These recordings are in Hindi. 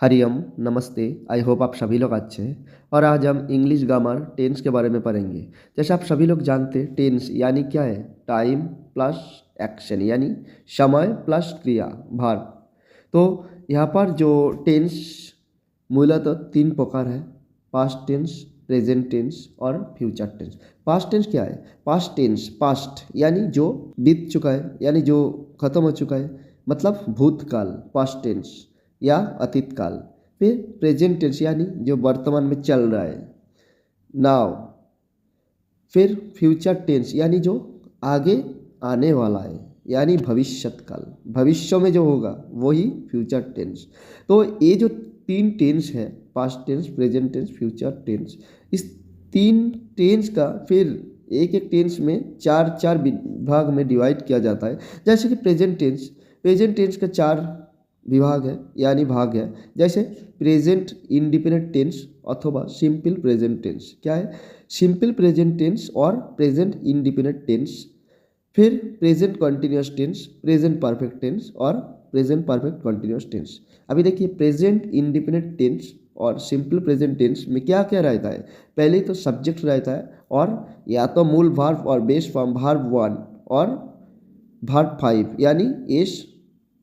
हरिओम, नमस्ते। आई होप आप सभी लोग अच्छे हैं। और आज हम इंग्लिश ग्रामर टेंस के बारे में पढ़ेंगे। जैसे आप सभी लोग जानते हैं, टेंस यानी क्या है? टाइम प्लस एक्शन, यानी समय प्लस क्रिया, भार। तो यहाँ पर जो टेंस मूलतः तीन प्रकार है: पास्ट टेंस, प्रेजेंट टेंस और फ्यूचर टेंस। पास्ट टेंस क्या है? पास्ट टेंस, पास्ट यानी जो बीत चुका है, यानी जो खत्म हो चुका है, मतलब भूतकाल, पास्ट टेंस या अतीत काल। फिर प्रेजेंट टेंस यानी जो वर्तमान में चल रहा है, नाउ। फिर फ्यूचर टेंस यानी जो आगे आने वाला है, यानी भविष्यत काल, भविष्य में जो होगा वही फ्यूचर टेंस। तो ये जो तीन टेंस है, past tense, present tense, future tense, इस तीन टेंस का फिर एक एक टेंस में चार चार विभाग में डिवाइड किया जाता है। जैसे कि प्रेजेंट टेंस, प्रेजेंट टेंस का चार विभाग है, यानी भाग है। जैसे प्रेजेंट इंडिपेंडेंट टेंस अथवा सिंपल प्रेजेंट टेंस। क्या है? सिंपल प्रेजेंट टेंस और प्रेजेंट इंडिपेंडेंट टेंस। फिर present continuous tense, present perfect tense और प्रेजेंट परफेक्ट कंटिन्यूअस टेंस। अभी देखिए, प्रेजेंट इंडिपेंडेंट टेंस और सिंपल प्रेजेंट टेंस में क्या क्या रहता है? पहले तो सब्जेक्ट रहता है, और या तो मूल वर्ब और बेस फॉर्म, वर्ब 1 और वर्ब 5, यानी एस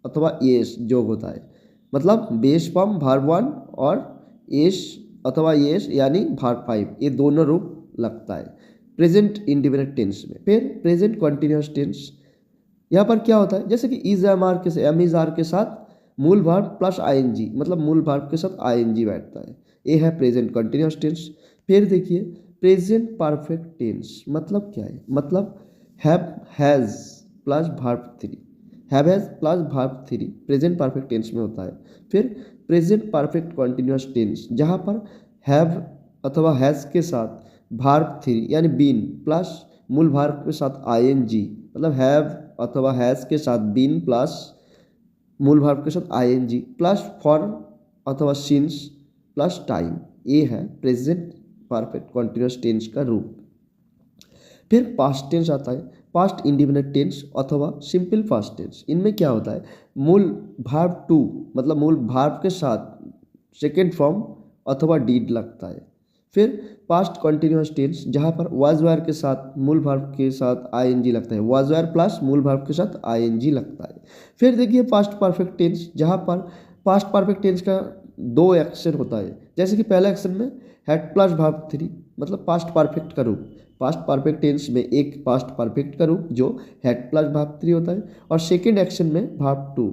अथवा एस जोग होता है। मतलब बेस फॉर्म वर्ब 1 और एस अथवा एस यानी वर्ब 5, ये दोनों रूप लगता है प्रेजेंट इंडिपेंडेंट टेंस में। फिर प्रेजेंट कंटिन्यूअस टेंस, यहाँ पर क्या होता है? जैसे कि इज एम आर के एम इज आर के साथ मूल वर्ब प्लस आईएनजी, मतलब मूल वर्ब के साथ आईएनजी बैठता है, ये है प्रेजेंट कंटिन्यूअस टेंस। फिर देखिए प्रेजेंट परफेक्ट टेंस, मतलब क्या है? मतलब have has plus verb 3, have has plus verb 3 present perfect tense में होता है। फिर प्रेजेंट परफेक्ट कंटिन्यूअस टेंस, जहाँ पर हैव अथवा हैज के साथ वर्ब 3 यानी बीन प्लस मूल वर्ब के साथ आईएनजी, मतलब हैव अथवा हैज के साथ बीन प्लस मूल वर्ब के साथ आईएनजी प्लस फॉर अथवा सिंस प्लस टाइम, ये है प्रेजेंट परफेक्ट कंटिन्यूअस टेंस का रूप। फिर पास्ट टेंस आता है, पास्ट इंडिपेंडेंट टेंस अथवा सिंपल पास्ट टेंस। इनमें क्या होता है? मूल वर्ब 2, मतलब मूल वर्ब के साथ सेकेंड फॉर्म अथवा डीड लगता है। फिर पास्ट कंटिन्यूअस टेंस, जहाँ पर वाज वायर के साथ मूल वर्ब के साथ आईएनजी लगता है, वाज वायर प्लस मूल वर्ब के साथ आईएनजी लगता है। फिर देखिए पास्ट परफेक्ट टेंस, जहाँ पर पास्ट परफेक्ट टेंस का दो एक्शन होता है। जैसे कि पहला एक्शन में हैड प्लस वर्ब 3, मतलब पास्ट परफेक्ट का रूप। पास्ट परफेक्ट टेंस में एक पास्ट परफेक्ट का रूप जो हैड प्लस वर्ब 3 होता है, और सेकेंड एक्शन में वर्ब 2,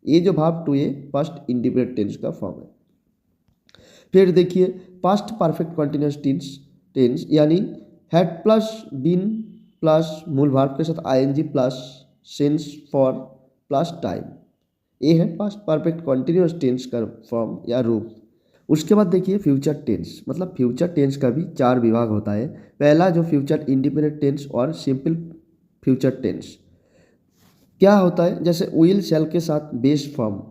ये जो वर्ब 2 ये पास्ट इंडिपेंडेंट टेंस का फॉर्म है। फिर देखिए पास्ट परफेक्ट कंटिन्यूअस टेंस यानी हैड प्लस बीन प्लस मूल वर्ब के साथ ING plus since for plus time, ये है पास्ट परफेक्ट कंटिन्यूअस टेंस का फॉर्म या रूप। उसके बाद देखिए फ्यूचर टेंस, मतलब फ्यूचर टेंस का भी चार विभाग होता है। पहला जो फ्यूचर इंडिपेंडेंट टेंस और सिंपल फ्यूचर टेंस, क्या होता है? जैसे विल शैल के साथ बेस फॉर्म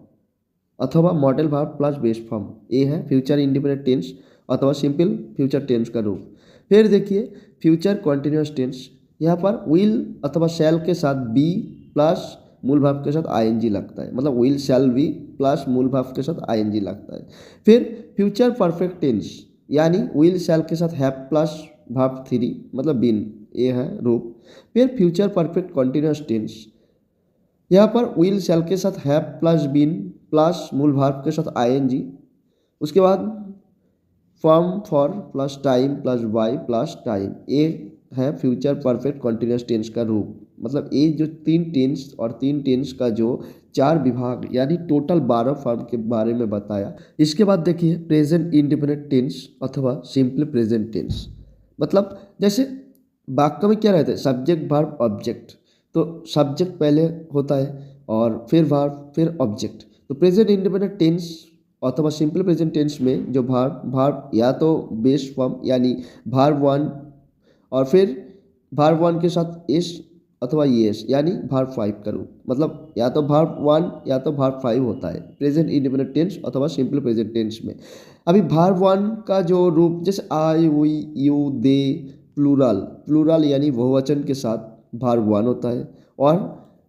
अथवा modal verb plus base form, ये है फ्यूचर इंडिपेंडेंट टेंस अथवा सिंपल फ्यूचर टेंस का रूप। फिर देखिए फ्यूचर कंटिन्यूअस टेंस, यहाँ पर विल अथवा शैल के साथ बी प्लस मूल वर्ब के साथ आईएनजी लगता है, मतलब विल शैल बी प्लस मूल वर्ब के साथ आईएनजी लगता है। फिर फ्यूचर परफेक्ट टेंस, यानी विल शैल के साथ हैव प्लस वर्ब 3, मतलब बीन, ये है रूप। फिर फ्यूचर परफेक्ट कंटिन्यूअस टेंस, यहाँ पर विल शैल के साथ हैव प्लस बीन प्लस मूल वर्ब के साथ आईएनजी, उसके बाद form for plus time plus Y plus time, ये है फ्यूचर परफेक्ट कंटिन्यूअस टेंस का रूप। मतलब ये जो तीन टेंस और तीन टेंस का जो चार विभाग, यानी टोटल 12 फॉर्म के बारे में बताया। इसके बाद देखिए प्रेजेंट इंडिपेंडेंट टेंस अथवा सिंपल प्रेजेंट टेंस। मतलब जैसे वाक्य में क्या रहता है? सब्जेक्ट वर्ब ऑब्जेक्ट, तो सब्जेक्ट पहले होता है और फिर वर्ब फिर ऑब्जेक्ट। तो प्रेजेंट इंडिपेंडेंट टेंस अथवा सिंपल प्रेजेंट टेंस में जो वर्ब या तो बेस फॉर्म यानी वर्ब 1 और फिर वर्ब 1 के साथ एस अथवा एस यानी वर्ब 5 का रूप, मतलब या तो वर्ब 1 या तो वर्ब 5 होता है प्रेजेंट इंडिपेंडेंट टेंस अथवा सिंपल प्रेजेंट टेंस में। अभी वर्ब 1 का जो रूप, जैसे I we you they, plural, plural यानी बहुवचन के साथ वर्ब 1 होता है, और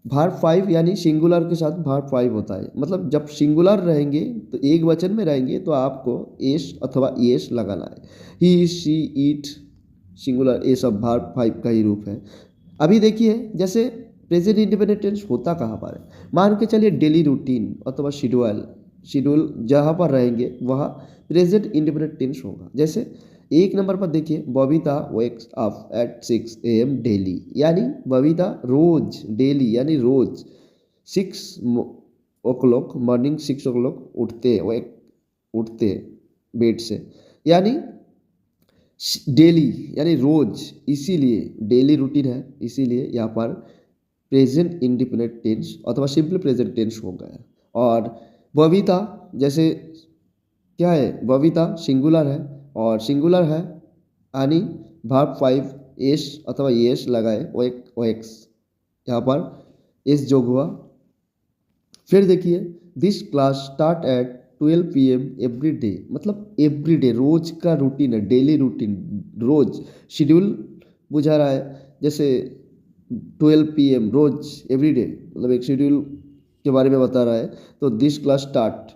भार्ब फाइव यानी सिंगुलर के साथ भार्ब फाइव होता है, मतलब जब सिंगुलर रहेंगे तो एक वचन में रहेंगे तो आपको एस अथवा एस लगाना है। ही शी ईट सिंगुलर, ये सब भार्ब फाइव का ही रूप है। अभी देखिए जैसे प्रेजेंट इंडिपेंडेंट टेंस होता कहाँ पर है, मान के चलिए डेली रूटीन अथवा शेड्यूल जहाँ पर रहेंगे वहाँ प्रेजेंट इंडिपेंडेंट टेंस होगा। जैसे एक नंबर पर देखिए Babita wakes up at 6 AM daily, यानी बबीता रोज, डेली यानी रोज 6 o'clock मॉर्निंग 6 o'clock उठते बेड से, यानी डेली यानी रोज, इसीलिए डेली रूटीन है, इसीलिए यहाँ पर प्रेजेंट इंडिपेंडेंट टेंस अथवा सिंपल प्रेजेंट टेंस हो गया। और बबीता जैसे क्या है, बबीता सिंगुलर है और सिंगुलर है यानी भार्ब फाइव एस अथवा एस लगाए ओएक्स, यहाँ पर एस जोग हुआ। फिर देखिए this class start at 12 PM every day, मतलब एवरी डे रोज का रूटीन है, डेली रूटीन, रोज शेड्यूल बुझा रहा है। जैसे 12 PM रोज एवरी डे, मतलब एक शेड्यूल के बारे में बता रहा है। तो दिस क्लास स्टार्ट,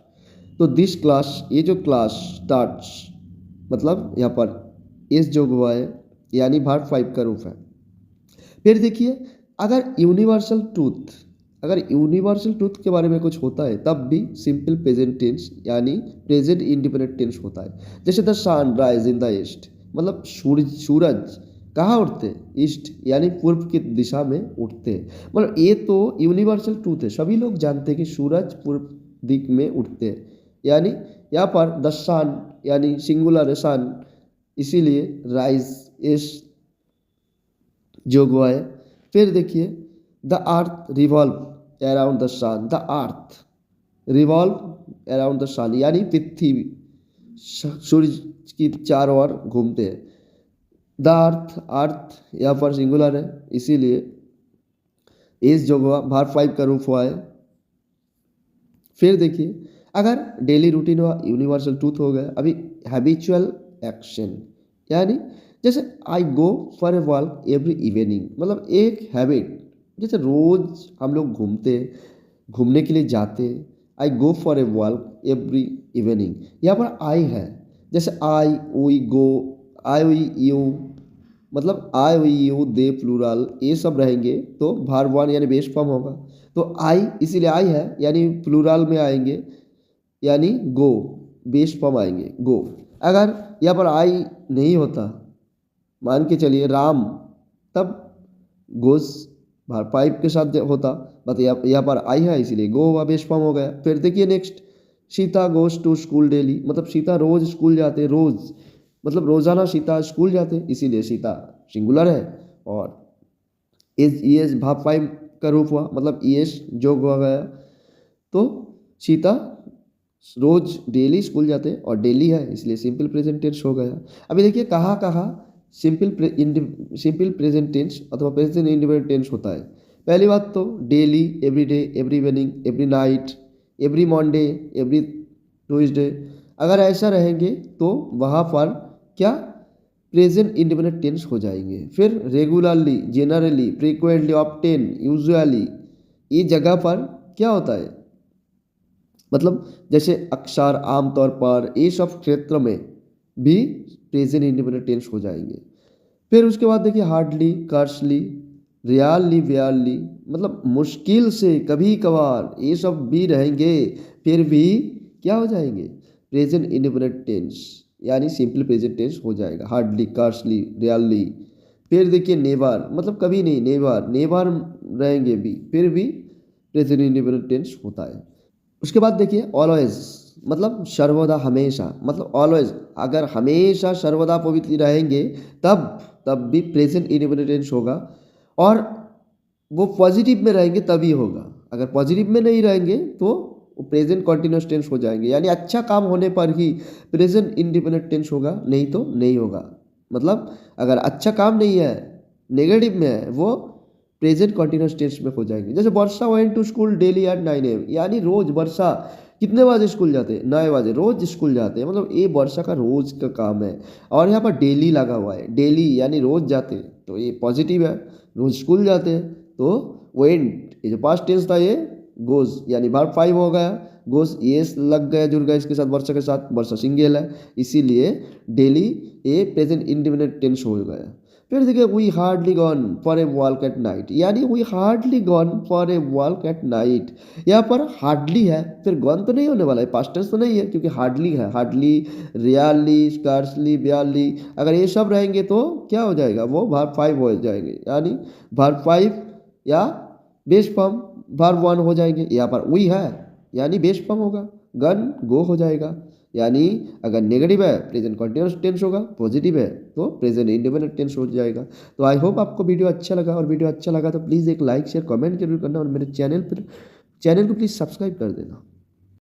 तो दिस क्लास, ये जो क्लास स्टार्ट मतलब यहाँ पर एस जोग हुआ है यानी भार्ब फाइव का रूप है। फिर देखिए अगर यूनिवर्सल ट्रूथ के बारे में कुछ होता है तब भी सिंपल प्रेजेंट टेंस यानी प्रेजेंट इंडिपेंडेंट टेंस होता है। जैसे the sun rise in the east, मतलब सूरज कहाँ उठते, ईस्ट यानी पूर्व की दिशा में उठते, मतलब ये तो यूनिवर्सल ट्रूथ है, सभी लोग जानते हैं कि सूरज पूर्व दिक में उठते, यानी यहाँ पर द सन यानी सिंगुलर है सन, इसीलिए राइज एस जोग हुआ है। फिर देखिए the earth revolve around the sun, the earth revolve around the sun यानी पृथ्वी सूर्य की चारों ओर घूमते हैं। द अर्थ यहाँ पर सिंगुलर है, इसीलिए एस जोग हुआ, भार्ब फाइव का रूप हुआ है। फिर देखिए अगर डेली रूटीन हुआ यूनिवर्सल ट्रूथ हो गया। अभी हैबिचुअल एक्शन यानी जैसे I go for a walk every evening, मतलब एक हैबिट, जैसे रोज हम लोग घूमने के लिए जाते, I go for a walk every evening, यहाँ पर आई है, जैसे I we go, I we you, मतलब I we you they plural, ये सब रहेंगे तो भार्ब वन यानी बेस फॉर्म होगा। तो आई इसीलिए आई है यानी प्लूरल में आएंगे, यानी गो बेस फॉर्म आएंगे गो। अगर यहाँ पर आई नहीं होता, मान के चलिए राम, तब गोस भार्ब फाइव के साथ होता, बट यहाँ पर आई है इसीलिए गो हुआ, बेस फॉर्म हो गया। फिर देखिए next Sita goes to school daily, मतलब सीता रोज स्कूल जाते, रोज मतलब रोजाना सीता स्कूल जाते, इसीलिए सीता सिंगुलर है और ये भार्ब फाइव का रूप हुआ, मतलब एस जोग हो गया। तो सीता रोज डेली स्कूल जाते और डेली है इसलिए सिंपल प्रेजेंट टेंस हो गया। अभी देखिए कहाँ कहाँ सिंपल प्रेजेंट टेंस अथवा प्रेजेंट इंडिपेंडेंट टेंस होता है। पहली बात तो daily, every day, every evening, every night, every Monday, every Tuesday, अगर ऐसा रहेंगे तो वहाँ पर क्या प्रेजेंट इंडिपेंडेंट टेंस हो जाएंगे। फिर regularly, generally, frequently, often, usually, ये जगह पर क्या होता है, मतलब जैसे अक्सर, आमतौर पर, ये सब क्षेत्र में भी प्रेजेंट इंडिपेंडेंट टेंस हो जाएंगे। फिर उसके बाद देखिए हार्डली, कर्सली, रियली, वेयरली, मतलब मुश्किल से, कभी कभार, ये सब भी रहेंगे, फिर भी क्या हो जाएंगे प्रेजेंट इंडिपेंडेंट टेंस यानी सिंपल प्रेजेंट टेंस हो जाएगा। Hardly, scarcely, really. फिर देखिए नेवर, मतलब कभी नहीं, नेवर रहेंगे भी, फिर भी प्रेजेंट इंडिपेंडेंट टेंस होता है। उसके बाद देखिए ऑलवेज, मतलब सर्वदा, हमेशा, मतलब ऑलवेज, अगर हमेशा सर्वदा पवित्र रहेंगे तब भी प्रेजेंट इंडिपेंडेंट टेंस होगा, और वो पॉजिटिव में रहेंगे तभी होगा। अगर पॉजिटिव में नहीं रहेंगे तो प्रेजेंट कॉन्टिन्यूस टेंस हो जाएंगे, यानी अच्छा काम होने पर ही प्रेजेंट इंडिपेंडेंट टेंस होगा, नहीं तो नहीं होगा। मतलब अगर अच्छा काम नहीं है, नेगेटिव में है, वो प्रेजेंट कॉन्टिन्यूस टेंस में हो जाएंगे। जैसे Varsha went to school daily at 9 AM, यानी रोज वर्षा कितने बजे स्कूल जाते हैं, 9 बजे रोज स्कूल जाते हैं, मतलब ये वर्षा का रोज का काम है। और यहाँ पर डेली लगा हुआ है, डेली यानी रोज जाते हैं, तो ये पॉजिटिव है, रोज स्कूल जाते हैं, तो वेंट ये जो पास्ट टेंस था ये गोज यानी वर्ब 5 हो गया, गोज एस लग गया जुड़ गया इसके साथ वर्षा के साथ, वर्षा सिंगल है इसीलिए डेली ये प्रेजेंट इंडेफिनिट टेंस हो गया। फिर देखिए we hardly gone for a walk at night, यानी we hardly gone for a walk at night. यहाँ पर हार्डली है, फिर गॉन तो नहीं होने वाला है, पास्ट टेंस तो नहीं है क्योंकि हार्डली है, हार्डली, रियली, स्कार्सली, बेयरली, अगर ये सब रहेंगे तो क्या हो जाएगा, वो वर्ब 5 हो जाएंगे, यानी वर्ब 5 या बेस फॉर्म वर्ब 1 हो जाएंगे। यहाँ पर वी है यानी बेस फॉर्म होगा, गन गो हो जाएगा, यानी अगर नेगेटिव है प्रेजेंट कंटिन्यूअस टेंस होगा, पॉजिटिव है तो प्रेजेंट इंडेफिनिट टेंस हो जाएगा। तो आई होप आपको वीडियो अच्छा लगा, और वीडियो अच्छा लगा तो प्लीज़ एक लाइक शेयर कमेंट जरूर करना, और मेरे चैनल को प्लीज़ सब्सक्राइब कर देना।